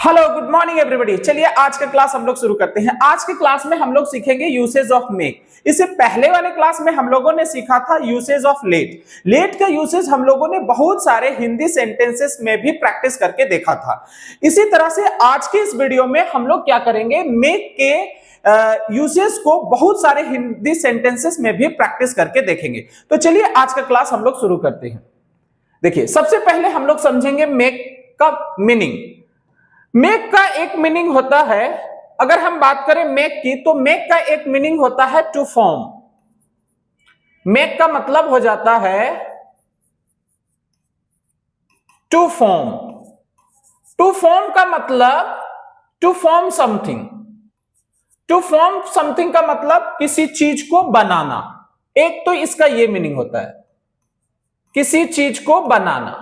Hello good morning everybody. चलिए आज का क्लास हम लोग शुरू करते हैं। आज के क्लास में हम लोग सीखेंगे यूसेज ऑफ मेक। इससे पहले वाले क्लास में हम लोगों ने सीखा था यूसेज ऑफ लेट। लेट का यूसेज हम लोगों ने बहुत सारे हिंदी सेंटेंसेस में भी प्रैक्टिस करके देखा था। इसी तरह से आज के इस वीडियो में हम लोग क्या करेंगे, मेक के यूसेज को बहुत सारे हिंदी सेंटेंसेस में भी प्रैक्टिस करके देखेंगे। तो चलिए आज का क्लास हम लोग शुरू करते हैं। देखिए सबसे पहले हम लोग समझेंगे मेक का मीनिंग। मेक का एक मीनिंग होता है, अगर हम बात करें मेक की, तो मेक का एक मीनिंग होता है टू फॉर्म। मेक का मतलब हो जाता है टू फॉर्म। टू फॉर्म का मतलब to form something. To form something का मतलब किसी चीज को बनाना। एक तो इसका यह मीनिंग होता है, किसी चीज को बनाना।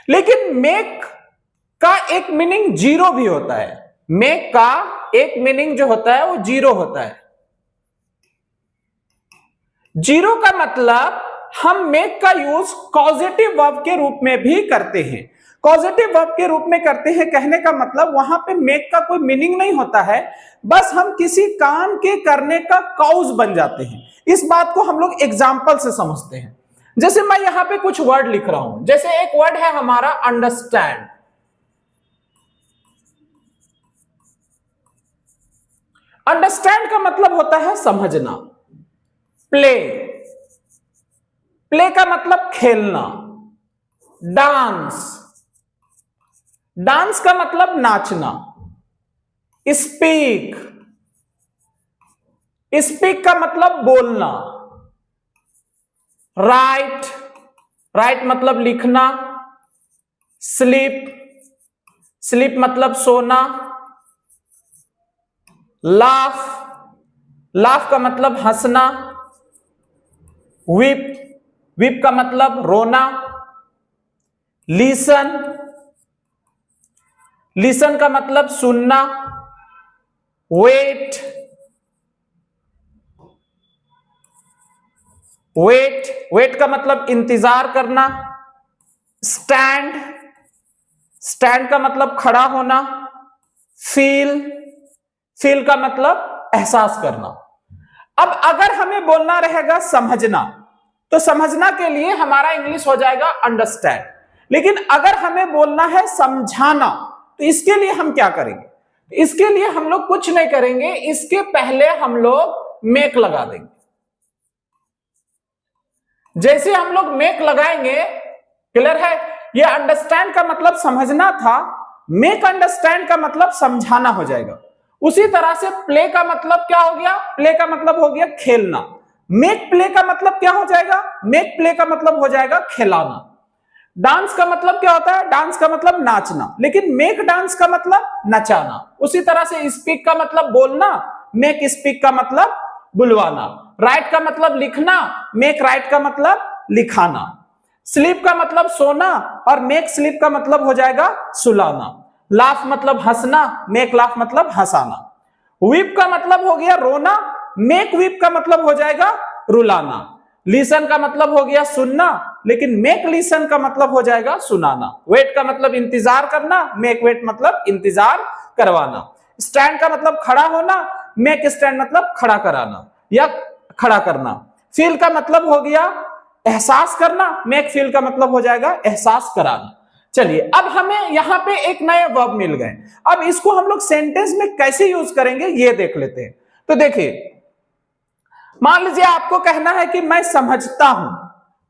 लेकिन मेक का एक मीनिंग जीरो भी होता है। मेक का एक मीनिंग जो होता है वो जीरो होता है। जीरो का मतलब हम मेक का यूज कॉजेटिव वर्ब के रूप में भी करते हैं। कॉजेटिव वर्ब के रूप में करते हैं कहने का मतलब वहां पे मेक का कोई मीनिंग नहीं होता है, बस हम किसी काम के करने का कॉज बन जाते हैं। इस बात को हम लोग एग्जाम्पल से समझते हैं। जैसे मैं यहां पे कुछ वर्ड लिख रहा हूं, जैसे एक वर्ड है हमारा अंडरस्टैंड। अंडरस्टैंड का मतलब होता है समझना। प्ले, प्ले का मतलब खेलना। डांस, डांस का मतलब नाचना। स्पीक, स्पीक का मतलब बोलना। राइट, राइट मतलब लिखना। स्लीप, स्लीप मतलब सोना। लाफ, लाफ का मतलब हंसना। वीप, वीप का मतलब रोना। लिसन, लिसन का मतलब सुनना। वेट, वेट, वेट का मतलब इंतजार करना। स्टैंड, स्टैंड का मतलब खड़ा होना। फील, फील का मतलब एहसास करना। अब अगर हमें बोलना रहेगा समझना, तो समझना के लिए हमारा इंग्लिश हो जाएगा अंडरस्टैंड। लेकिन अगर हमें बोलना है समझाना, तो इसके लिए हम क्या करेंगे? इसके लिए हम लोग कुछ नहीं करेंगे, इसके पहले हम लोग मेक लगा देंगे। जैसे हम लोग मेक लगाएंगे, क्लियर है? ये अंडरस्टैंड का मतलब समझना था, मेक अंडरस्टैंड का मतलब समझाना हो जाएगा। उसी तरह से प्ले का मतलब क्या हो गया? प्ले का मतलब हो गया खेलना। मेक प्ले का मतलब क्या हो जाएगा? मेक प्ले का मतलब हो जाएगा खिलाना। डांस का मतलब क्या होता है? डांस का मतलब नाचना। लेकिन मेक डांस का मतलब नचाना। उसी तरह से स्पीक का मतलब बोलना, मेक स्पीक का मतलब बुलवाना। राइट का मतलब लिखना, मेक राइट का मतलब लिखाना। स्लीप का मतलब सोना और मेक स्लीप का मतलब हो जाएगा सुलाना। लाफ मतलब हंसना, मेक लाफ मतलब हंसाना। वीप का मतलब हो गया रोना, मेक वीप का मतलब हो जाएगा रुलाना। लिसन का मतलब हो गया सुनना, लेकिन मेक लिसन का मतलब हो जाएगा सुनाना। वेट का मतलब इंतजार करना, मेक वेट मतलब इंतजार करवाना। स्टैंड का मतलब खड़ा होना, मेक स्टैंड मतलब खड़ा कराना या खड़ा करना। फील का मतलब हो गया एहसास करना, मेक फील का मतलब हो जाएगा एहसास कराना। चलिए अब हमें यहां पे एक नए वर्ब मिल गए। अब इसको हम लोग सेंटेंस में कैसे यूज करेंगे ये देख लेते हैं। तो देखिए, मान लीजिए आपको कहना है कि मैं समझता हूं,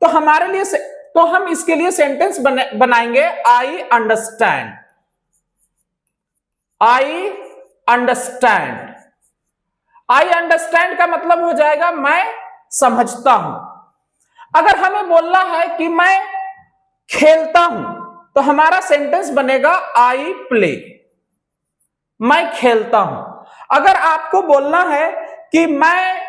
तो हमारे लिए तो हम इसके लिए सेंटेंस बनाएंगे I understand. I understand, I understand का मतलब हो जाएगा मैं समझता हूं। अगर हमें बोलना है कि मैं खेलता हूं, तो हमारा सेंटेंस बनेगा आई प्ले, मैं खेलता हूं। अगर आपको बोलना है कि मैं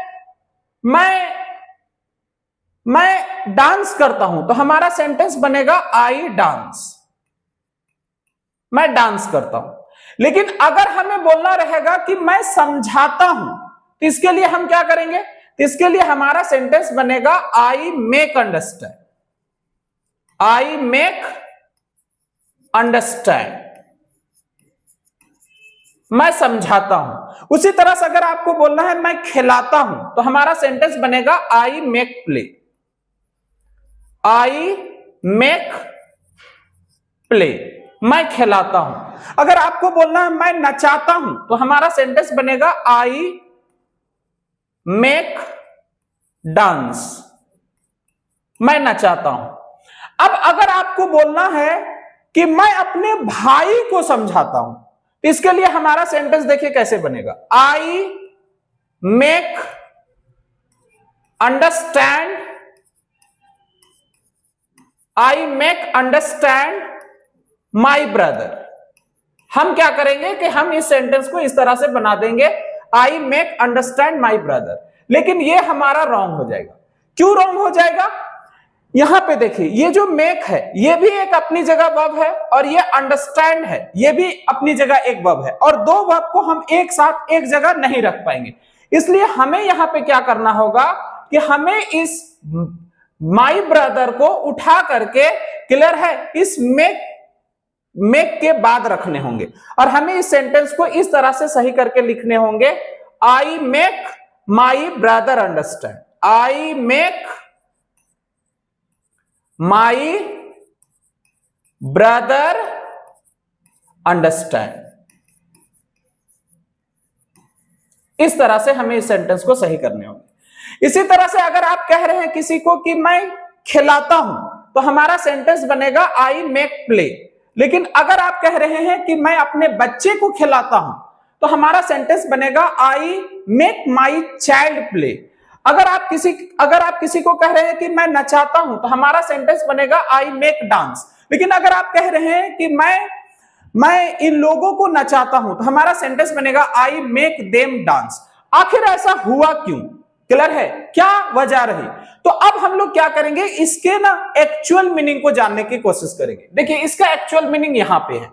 डांस करता हूं, तो हमारा सेंटेंस बनेगा आई डांस, मैं डांस करता हूं। लेकिन अगर हमें बोलना रहेगा कि मैं समझाता हूं, तो इसके लिए हम क्या करेंगे? तो इसके लिए हमारा सेंटेंस बनेगा I make understand, I make understand. मैं समझाता हूं। उसी तरह से अगर आपको बोलना है मैं खिलाता हूं, तो हमारा सेंटेंस बनेगा I make play. I make play, मैं खिलाता हूं। अगर आपको बोलना है मैं नचाता हूं, तो हमारा सेंटेंस बनेगा आई मेक डांस, मैं नचाता हूं। अब अगर आपको बोलना है कि मैं अपने भाई को समझाता हूं, तो इसके लिए हमारा सेंटेंस देखिए कैसे बनेगा। I make understand, I make understand my brother. हम क्या करेंगे कि हम इस सेंटेंस को इस तरह से बना देंगे, I make understand my brother, लेकिन ये हमारा रॉन्ग हो जाएगा। क्यों रॉन्ग हो जाएगा? यहां पे देखिए, ये जो मेक है ये भी एक अपनी जगह वर्ब है, और ये अंडरस्टैंड है ये भी अपनी जगह एक वर्ब है, और दो वर्ब को हम एक साथ एक जगह नहीं रख पाएंगे। इसलिए हमें यहां पे क्या करना होगा कि हमें इस माई ब्रदर को उठा करके, क्लियर है, इस मेक के बाद रखने होंगे, और हमें इस सेंटेंस को इस तरह से सही करके लिखने होंगे, I make my brother understand, I make my brother understand. इस तरह से हमें इस सेंटेंस को सही करने होंगे। इसी तरह से अगर आप कह रहे हैं किसी को कि मैं खिलाता हूं, तो हमारा सेंटेंस बनेगा आई मेक प्ले। लेकिन अगर आप कह रहे हैं कि मैं अपने बच्चे को खिलाता हूं, तो हमारा सेंटेंस बनेगा I make my child play. अगर आप किसी को कह रहे हैं कि मैं नचाता हूं, तो हमारा सेंटेंस बनेगा आई मेक डांस। लेकिन अगर आप कह रहे हैं कि मैं इन लोगों को नचाता हूं, तो हमारा सेंटेंस बनेगा आई मेक देम डांस। आखिर ऐसा हुआ क्यों? क्लियर है, क्या वजह रही? तो अब हम लोग क्या करेंगे, इसके ना एक्चुअल मीनिंग को जानने की कोशिश करेंगे। देखिए, इसका एक्चुअल मीनिंग यहां पे है,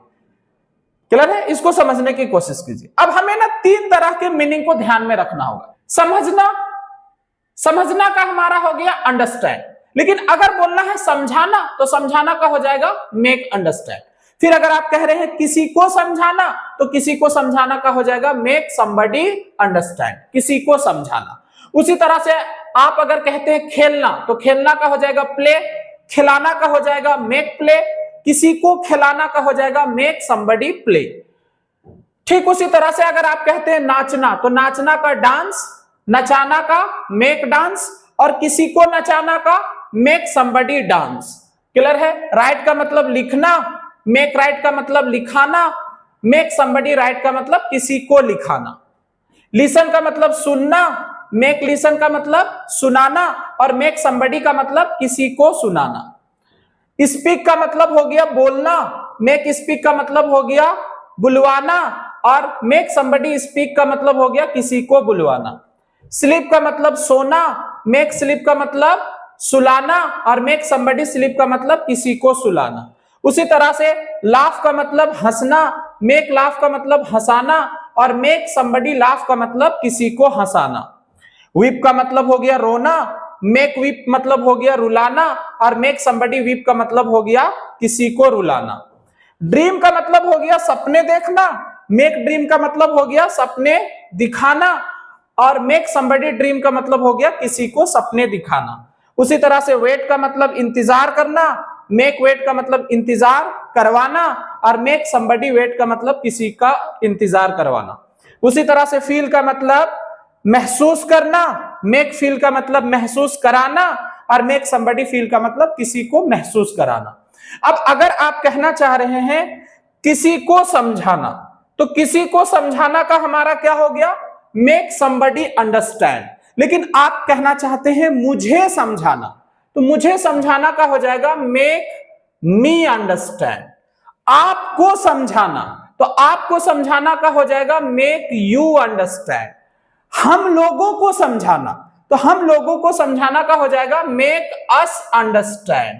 क्लियर है, इसको समझने की कोशिश कीजिए। अब हमें ना तीन तरह के मीनिंग को ध्यान में रखना होगा। समझना का हमारा हो गया अंडरस्टैंड, लेकिन अगर बोलना है समझाना, तो समझाना का हो जाएगा मेक अंडरस्टैंड। फिर अगर आप कह रहे हैं किसी को समझाना, तो किसी को समझाना का हो जाएगा मेक समबडी अंडरस्टैंड, किसी को समझाना। उसी तरह से आप अगर कहते हैं खेलना, तो खेलना का हो जाएगा प्ले, खिलाना का हो जाएगा मेक प्ले, किसी को खिलाना का हो जाएगा मेक समबडी प्ले। ठीक उसी तरह से अगर आप कहते हैं नाचना, तो नाचना का डांस, नचाना का मेक डांस, और किसी को नचाना का मेक समबडी डांस। क्लियर है? राइट का मतलब लिखना, मेक राइट का मतलब लिखाना, मेक समबडी राइट का मतलब किसी को लिखाना। लिसन का मतलब सुनना, मेक लिसन का मतलब सुनाना, और मेक समबडी का मतलब किसी को सुनाना। स्पीक का मतलब हो गया बोलना, मेक स्पीक का मतलब हो गया बुलवाना, और मेक समबडी स्पीक का मतलब हो गया किसी को बुलवाना। स्लीप का मतलब सोना, मेक स्लीप का मतलब सुलाना, और मेक समबडी स्लीप का मतलब किसी को सुलाना। उसी तरह से लाफ का मतलब हंसना, मेक लाफ का मतलब हंसाना, और मेक समबडी लाफ का मतलब किसी को हंसाना। वीप का मतलब हो गया रोना, मेक वीप मतलब हो गया रुलाना, और मेक समबडी वीप का मतलब हो गया किसी को रुलाना। ड्रीम का मतलब हो गया सपने देखना, मेक ड्रीम का मतलब हो गया सपने दिखाना, और मेक समबडी ड्रीम का मतलब हो गया किसी को सपने दिखाना। उसी तरह से वेट का मतलब इंतजार करना, मेक वेट का मतलब इंतजार करवाना, और मेक समबडी वेट का मतलब किसी का इंतजार करवाना। उसी तरह से फील का मतलब महसूस करना, मेक फील का मतलब महसूस कराना, और मेक समबडी फील का मतलब किसी को महसूस कराना। अब अगर आप कहना चाह रहे हैं किसी को समझाना, तो किसी को समझाना का हमारा क्या हो गया, मेक समबडी अंडरस्टैंड। लेकिन आप कहना चाहते हैं मुझे समझाना, तो मुझे समझाना का हो जाएगा मेक मी अंडरस्टैंड। आपको समझाना, तो आपको समझाना का हो जाएगा मेक यू अंडरस्टैंड। हम लोगों को समझाना, तो हम लोगों को समझाना का हो जाएगा मेक अस अंडरस्टैंड।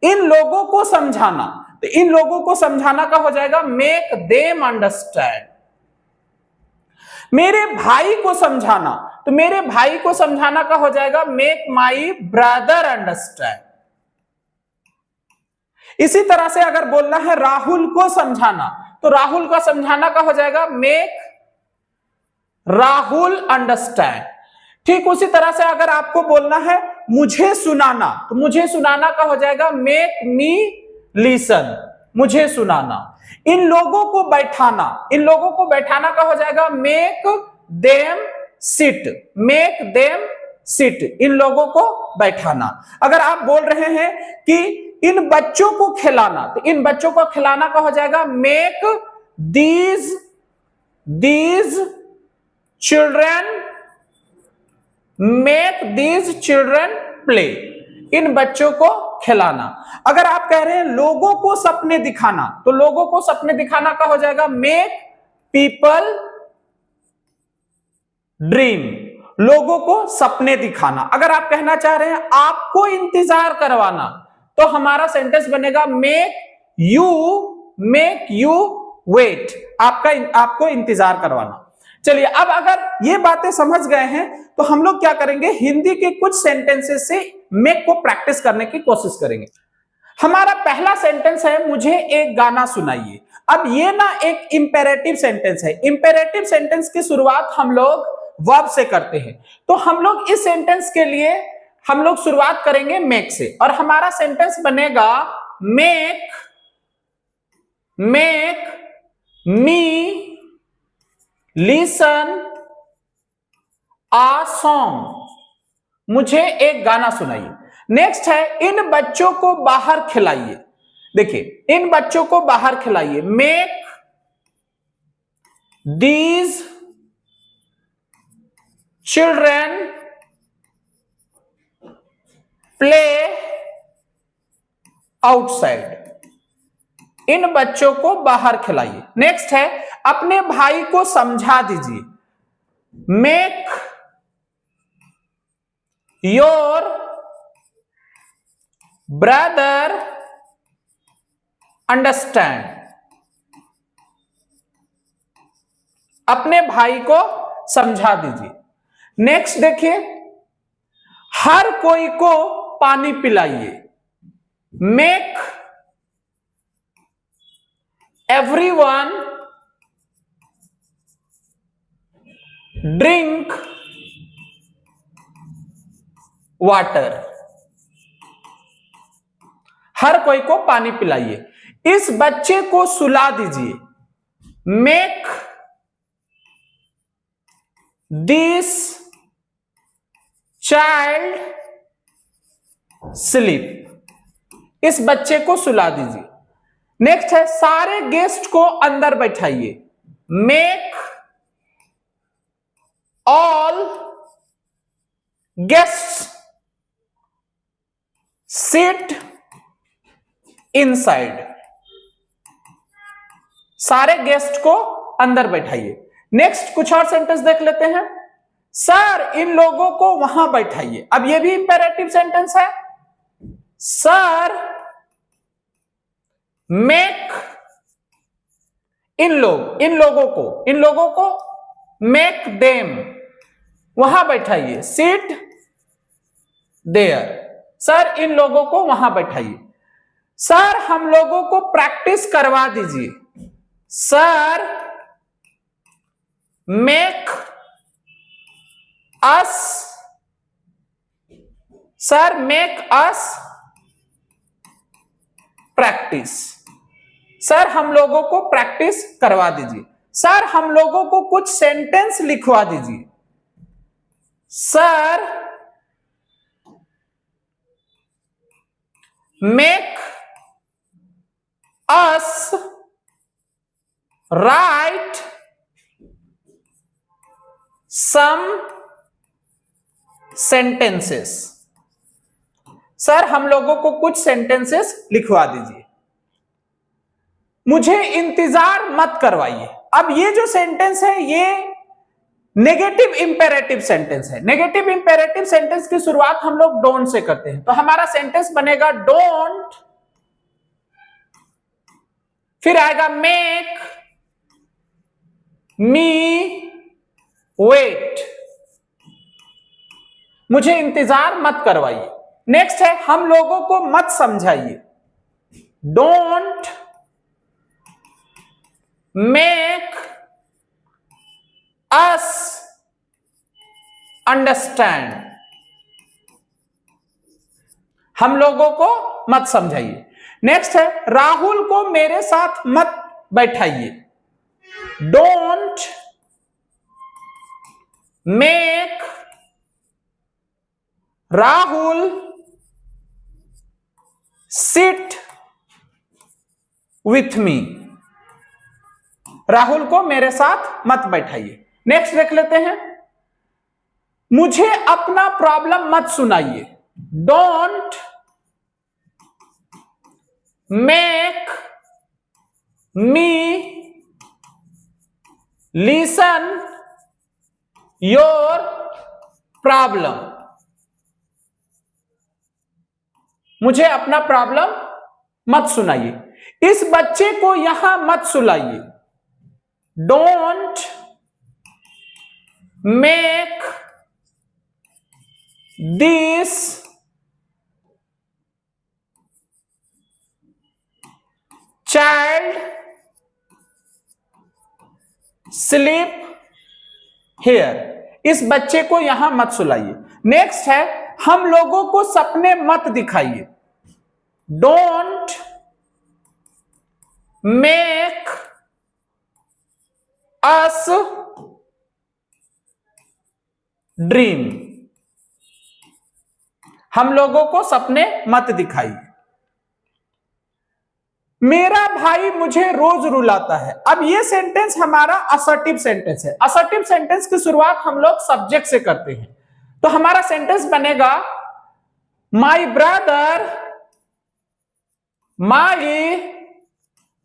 इन लोगों को समझाना, तो इन लोगों को समझाना का हो जाएगा मेक देम अंडरस्टैंड। मेरे भाई को समझाना, तो मेरे भाई को समझाना का हो जाएगा मेक माई ब्रदर अंडरस्टैंड। इसी तरह से अगर बोलना है राहुल को समझाना, तो राहुल का समझाना का हो जाएगा मेक राहुल अंडरस्टैंड। ठीक उसी तरह से अगर आपको बोलना है मुझे सुनाना, तो मुझे सुनाना का हो जाएगा मेक मी लिसन, मुझे सुनाना। इन लोगों को बैठाना, इन लोगों को बैठाना का हो जाएगा make them sit, make them sit, इन लोगों को बैठाना। अगर आप बोल रहे हैं कि इन बच्चों को खिलाना, तो इन बच्चों को खिलाना का हो जाएगा make these children, make these children play, इन बच्चों को खिलाना। अगर आप कह रहे हैं लोगों को सपने दिखाना, तो लोगों को सपने दिखाना का हो जाएगा मेक पीपल ड्रीम, लोगों को सपने दिखाना। अगर आप कहना चाह रहे हैं आपको इंतजार करवाना, तो हमारा सेंटेंस बनेगा मेक यू वेट, आपको इंतजार करवाना। चलिए अब अगर ये बातें समझ गए हैं, तो हम लोग क्या करेंगे, हिंदी के कुछ सेंटेंसेस से मेक को प्रैक्टिस करने की कोशिश करेंगे। हमारा पहला सेंटेंस है मुझे एक गाना सुनाइए। अब ये ना एक इंपेरेटिव सेंटेंस है। इंपेरेटिव सेंटेंस की शुरुआत हम लोग वर्ब से करते हैं, तो हम लोग इस सेंटेंस के लिए हम लोग शुरुआत करेंगे मेक से, और हमारा सेंटेंस बनेगा मेक मी लिसन आ सॉन्ग, मुझे एक गाना सुनाइए। नेक्स्ट है इन बच्चों को बाहर खिलाइए। देखिए इन बच्चों को बाहर खिलाइए, make these children play outside, इन बच्चों को बाहर खिलाइए। नेक्स्ट है अपने भाई को समझा दीजिए, मेक योर ब्रदर अंडरस्टैंड, अपने भाई को समझा दीजिए। नेक्स्ट देखिए हर कोई को पानी पिलाइए, मेक एवरीवन ड्रिंक वाटर, हर कोई को पानी पिलाइए। इस बच्चे को सुला दीजिए, मेक दिस चाइल्ड स्लीप, इस बच्चे को सुला दीजिए। नेक्स्ट है सारे गेस्ट को अंदर बैठाइए, make all guests sit inside, सारे गेस्ट को अंदर बैठाइए। नेक्स्ट कुछ और सेंटेंस देख लेते हैं। सर इन लोगों को वहां बैठाइए। अब ये भी इंपेरेटिव सेंटेंस है। सर मेक इन लोगों को मेक देम, वहां बैठाइए, सिट देयर, सर इन लोगों को वहां बैठाइए। सर हम लोगों को प्रैक्टिस करवा दीजिए, सर मेक अस, सर मेक अस प्रैक्टिस, सर हम लोगों को प्रैक्टिस करवा दीजिए। सर हम लोगों को कुछ सेंटेंस लिखवा दीजिए, sir make us write some sentences, sir हम लोगों को कुछ सेंटेंसेस लिखवा दीजिए। मुझे इंतजार मत करवाइए। अब ये जो सेंटेंस है ये नेगेटिव इंपेरेटिव सेंटेंस है। नेगेटिव इंपेरेटिव सेंटेंस की शुरुआत हम लोग डोंट से करते हैं, तो हमारा सेंटेंस बनेगा डोंट, फिर आएगा मेक मी वेट, मुझे इंतजार मत करवाइए। नेक्स्ट है हम लोगों को मत समझाइए, डोंट मेक अस अंडरस्टैंड, हम लोगों को मत समझाइए। नेक्स्ट है राहुल को मेरे साथ मत बैठाइए, don't make Rahul sit with me, Rahul को मेरे साथ मत बैठाइए। नेक्स्ट देख लेते हैं, मुझे अपना प्रॉब्लम मत सुनाइए, don't make me listen your problem, मुझे अपना प्रॉब्लम मत सुनाइए। इस बच्चे को यहां मत सुलाइए, don't make this child sleep here, इस बच्चे को यहां मत सुलाइए। नेक्स्ट है हम लोगों को सपने मत दिखाइए, डोंट मेक अस ड्रीम, हम लोगों को सपने मत दिखाइए। मेरा भाई मुझे रोज रुलाता है। अब ये सेंटेंस हमारा असर्टिव सेंटेंस है। असर्टिव सेंटेंस की शुरुआत हम लोग सब्जेक्ट से करते हैं, तो हमारा सेंटेंस बनेगा माई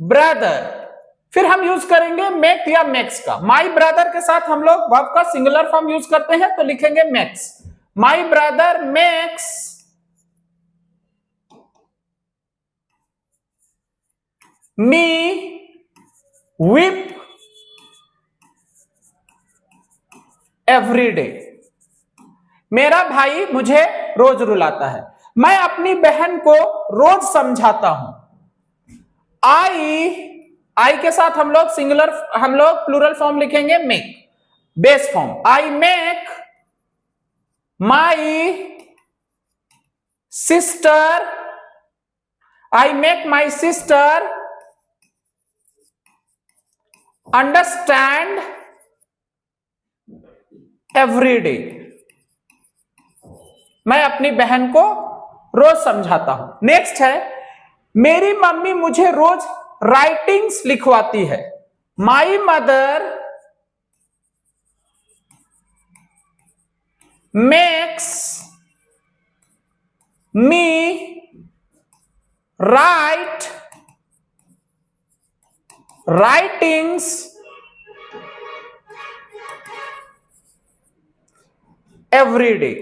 ब्रदर फिर हम यूज करेंगे मेक या मेक्स का। माई ब्रदर के साथ हम लोग वर्ब का सिंगुलर फॉर्म यूज करते हैं, तो लिखेंगे makes, my brother makes me whip every day, मेरा भाई मुझे रोज रुलाता है। मैं अपनी बहन को रोज समझाता हूं, आई के साथ हम लोग प्लूरल फॉर्म लिखेंगे make, base form, I make my sister understand every day, मैं अपनी बहन को रोज समझाता हूं। नेक्स्ट है मेरी मम्मी मुझे रोज राइटिंग्स लिखवाती है, my mother makes me right writings every day,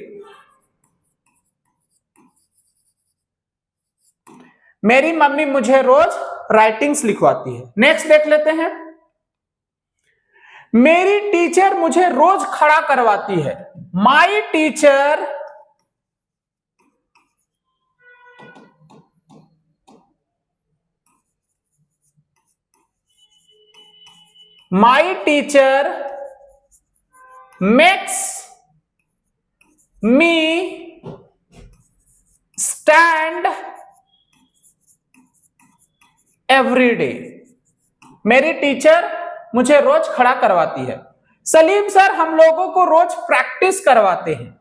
मेरी मम्मी मुझे रोज राइटिंग्स लिखवाती है। नेक्स्ट देख लेते हैं, मेरी टीचर मुझे रोज खड़ा करवाती है, my teacher makes me stand every day, मेरी टीचर मुझे रोज खड़ा करवाती है। सलीम सर हम लोगों को रोज प्रैक्टिस करवाते हैं,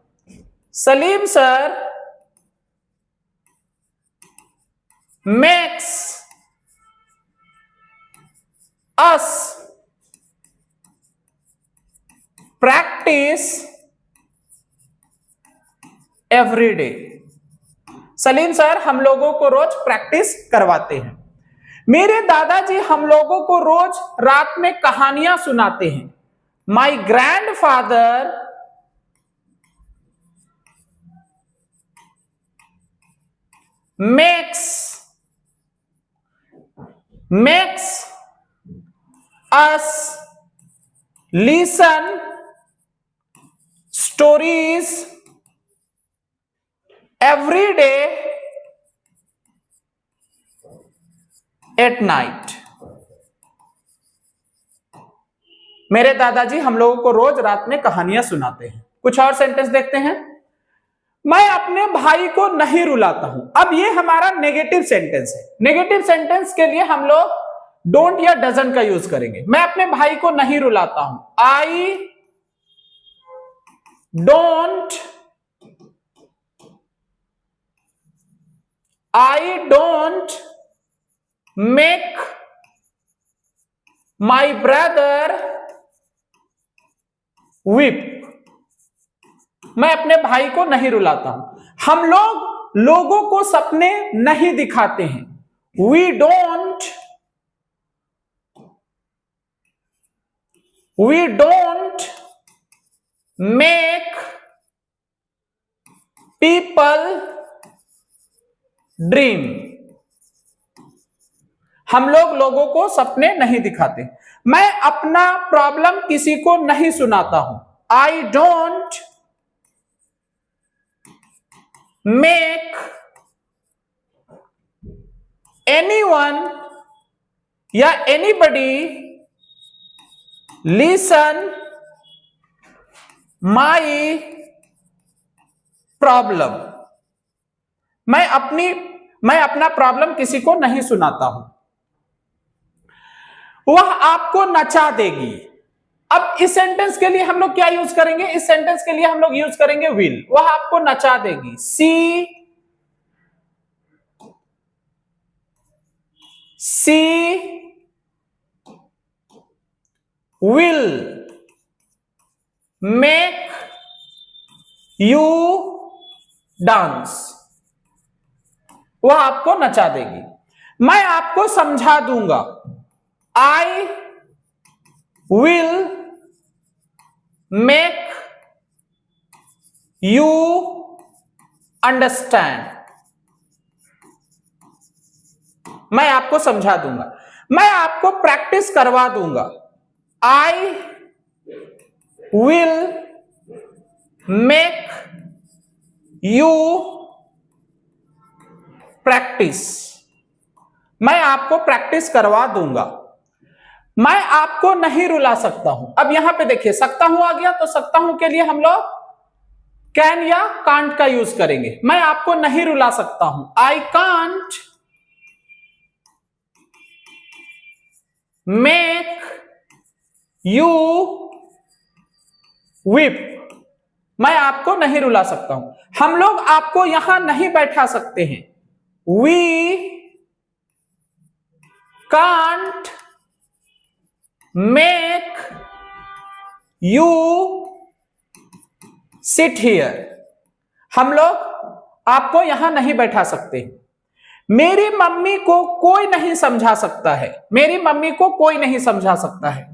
Salim sir makes us practice every day, Salim sir हम लोगों को रोज प्रैक्टिस करवाते हैं। मेरे दादाजी हम लोगों को रोज रात में कहानियां सुनाते हैं, माई grandfather makes us listen stories every day at night. मेरे दादाजी हम लोगों को रोज रात में कहानियां सुनाते हैं। कुछ और सेंटेंस देखते हैं। मैं अपने भाई को नहीं रुलाता हूं। अब ये हमारा नेगेटिव सेंटेंस है। नेगेटिव सेंटेंस के लिए हम लोग डोंट या डजंट का यूज करेंगे। मैं अपने भाई को नहीं रुलाता हूं। I don't make my brother weep. मैं अपने भाई को नहीं रुलाता हूं। हम लोग लोगों को सपने नहीं दिखाते हैं। We don't make people dream. हम लोग लोगों को सपने नहीं दिखाते। मैं अपना प्रॉब्लम किसी को नहीं सुनाता हूं। आई डोंट मेक एनीवन या एनीबडी लिसन माई प्रॉब्लम। मैं अपना प्रॉब्लम किसी को नहीं सुनाता हूं। वह आपको नचा देगी। अब इस सेंटेंस के लिए हम लोग क्या यूज करेंगे? इस सेंटेंस के लिए हम लोग यूज करेंगे विल। वह आपको नचा देगी। सी विल मेक यू डांस। वह आपको नचा देगी। मैं आपको समझा दूंगा। I will make you understand. मैं आपको समझा दूंगा। मैं आपको प्रैक्टिस करवा दूंगा। I will make you practice. मैं आपको प्रैक्टिस करवा दूंगा। मैं आपको नहीं रुला सकता हूं। अब यहां पे देखिए सकता हूं आ गया, तो सकता हूं के लिए हम लोग कैन या कांट का यूज करेंगे। मैं आपको नहीं रुला सकता हूं। I can't make you whip. मैं आपको नहीं रुला सकता हूं। हम लोग आपको यहां नहीं बैठा सकते हैं। We can't make you sit here. हम लोग आपको यहां नहीं बैठा सकते। मेरी मम्मी को कोई नहीं समझा सकता है। मेरी मम्मी को कोई नहीं समझा सकता है।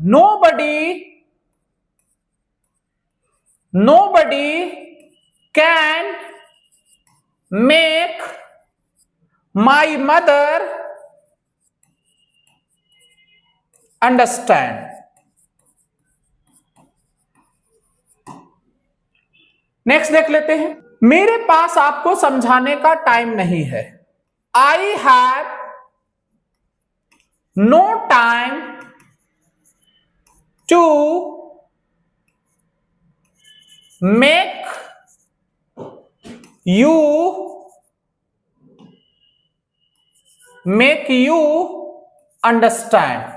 Nobody can make my mother understand. Next देख लेते हैं। मेरे पास आपको समझाने का टाइम नहीं है। I have no time to make you understand.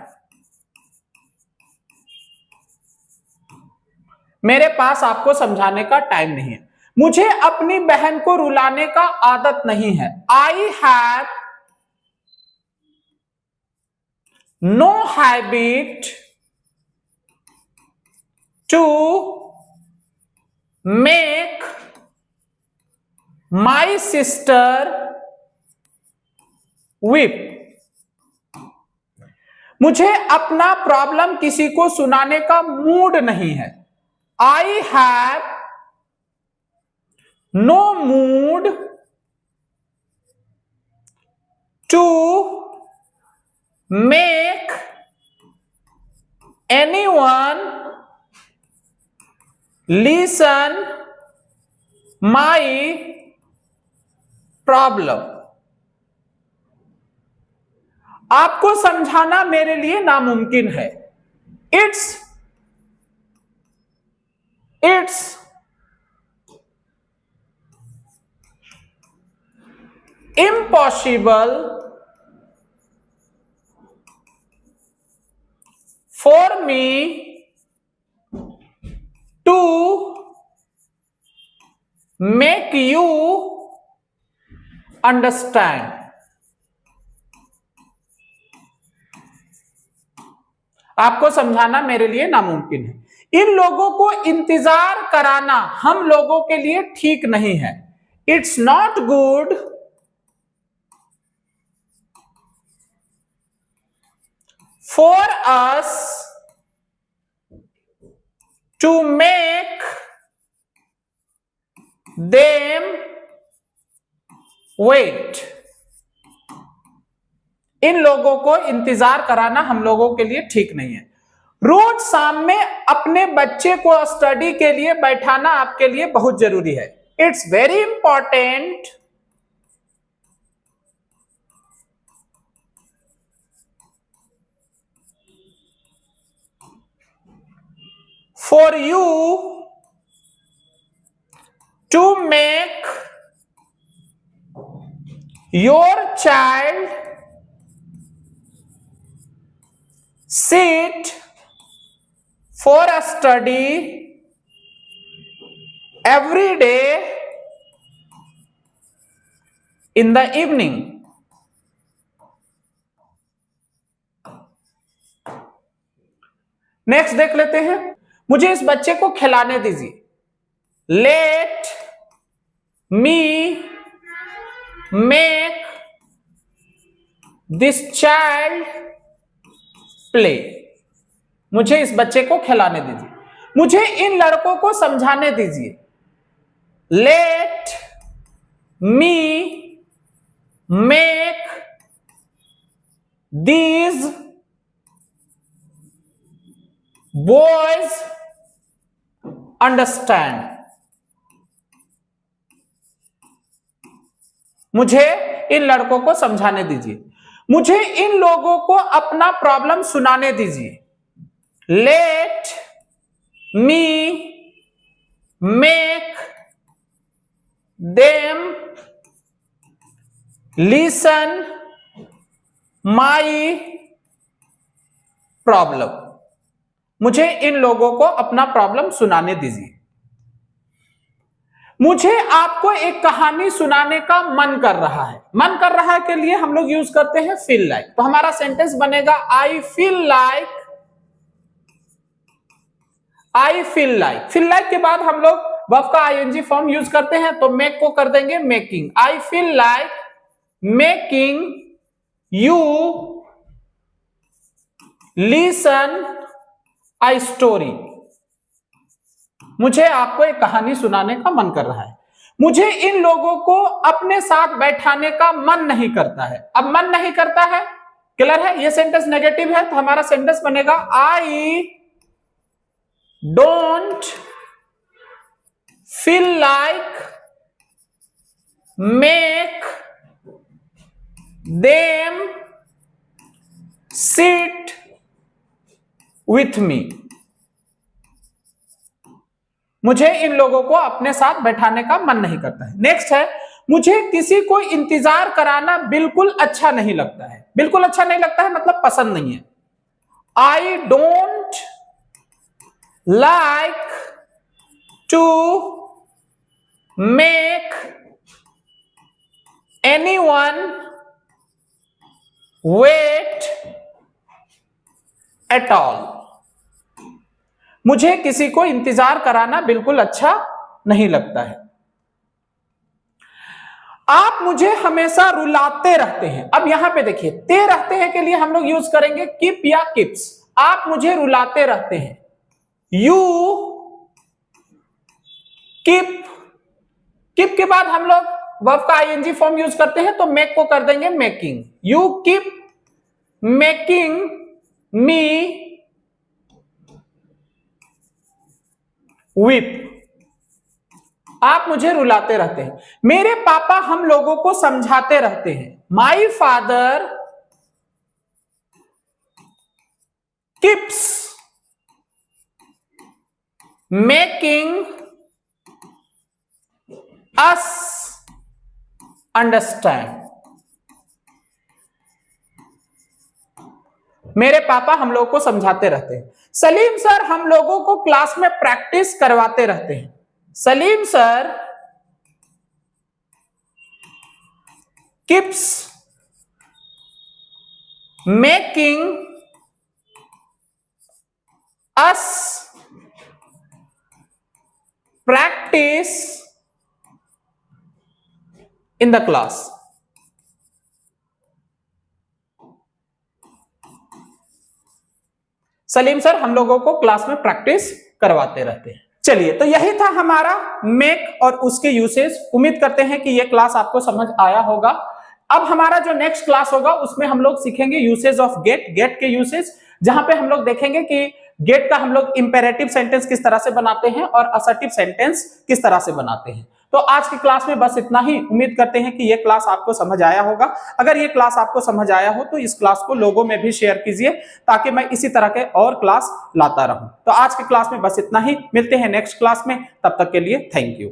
मेरे पास आपको समझाने का टाइम नहीं है। मुझे अपनी बहन को रुलाने का आदत नहीं है। I have no habit to make my sister weep. मुझे अपना प्रॉब्लम किसी को सुनाने का मूड नहीं है। I have no mood to make anyone listen my problem. आपको समझाना मेरे लिए नामुमकिन है। It's impossible for me to make you understand। आपको समझाना मेरे लिए नामुमकिन है। इन लोगों को इंतजार कराना हम लोगों के लिए ठीक नहीं है। It's not good for us to make them wait. इन लोगों को इंतजार कराना हम लोगों के लिए ठीक नहीं है। रोज शाम में अपने बच्चे को स्टडी के लिए बैठाना आपके लिए बहुत जरूरी है। It's very important for you to make your child sit for a study every day in the evening। Next देख लेते हैं। मुझे इस बच्चे को खिलाने दीजिए। Let me make this child play. मुझे इस बच्चे को खिलाने दीजिए। मुझे इन लड़कों को समझाने दीजिए। Let me make these boys understand. मुझे इन लड़कों को समझाने दीजिए। मुझे इन लोगों को अपना प्रॉब्लम सुनाने दीजिए। Let me make them listen my problem. मुझे इन लोगों को अपना प्रॉब्लम सुनाने दीजिए। मुझे आपको एक कहानी सुनाने का मन कर रहा है। मन कर रहा है के लिए हम लोग यूज करते हैं फील लाइक। तो हमारा सेंटेंस बनेगा I feel like. I feel like. Feel like के बाद हम लोग वर्ब का आईएनजी फॉर्म यूज करते हैं, तो मेक को कर देंगे making. I feel like making you listen I story. मुझे आपको एक कहानी सुनाने का मन कर रहा है। मुझे इन लोगों को अपने साथ बैठाने का मन नहीं करता है। अब मन नहीं करता है, क्लियर है? ये सेंटेंस नेगेटिव है, तो हमारा सेंटेंस बनेगा I don't feel like make them seat with मी। मुझे इन लोगों को अपने साथ बैठाने का मन नहीं करता है। नेक्स्ट है, मुझे किसी को इंतजार कराना बिल्कुल अच्छा नहीं लगता है। बिल्कुल अच्छा नहीं लगता है मतलब पसंद नहीं है। I don't like to make anyone wait at all. मुझे किसी को इंतजार कराना बिल्कुल अच्छा नहीं लगता है। आप मुझे हमेशा रुलाते रहते हैं। अब यहां पे देखिए, ते रहते हैं के लिए हम लोग यूज करेंगे कीप या कीप्स। आप मुझे रुलाते रहते हैं। You keep. कीप के बाद हम लोग वर्ब का आईएनजी फॉर्म यूज करते हैं, तो मेक को कर देंगे making. You keep making me weep. आप मुझे रुलाते रहते हैं। मेरे पापा हम लोगों को समझाते रहते हैं। My father keeps making us understand। मेरे पापा हम लोगों को समझाते रहते हैं। सलीम सर हम लोगों को क्लास में प्रैक्टिस करवाते रहते हैं। Salim sir keeps making us practice in the class। Salim sir हम लोगों को क्लास में प्रैक्टिस करवाते रहते हैं। चलिए, तो यही था हमारा मेक और उसके यूसेज। उम्मीद करते हैं कि यह क्लास आपको समझ आया होगा। अब हमारा जो नेक्स्ट क्लास होगा उसमें हम लोग सीखेंगे यूसेज ऑफ गेट, गेट के यूसेज, जहां पे हम लोग देखेंगे कि गेट का हम लोग इंपेरेटिव सेंटेंस किस तरह से बनाते हैं और असर्टिव सेंटेंस किस तरह से बनाते हैं। तो आज की क्लास में बस इतना ही। उम्मीद करते हैं कि यह क्लास आपको समझ आया होगा। अगर यह क्लास आपको समझ आया हो तो इस क्लास को लोगों में भी शेयर कीजिए ताकि मैं इसी तरह के और क्लास लाता रहूं। तो आज की क्लास में बस इतना ही। मिलते हैं नेक्स्ट क्लास में, तब तक के लिए थैंक यू।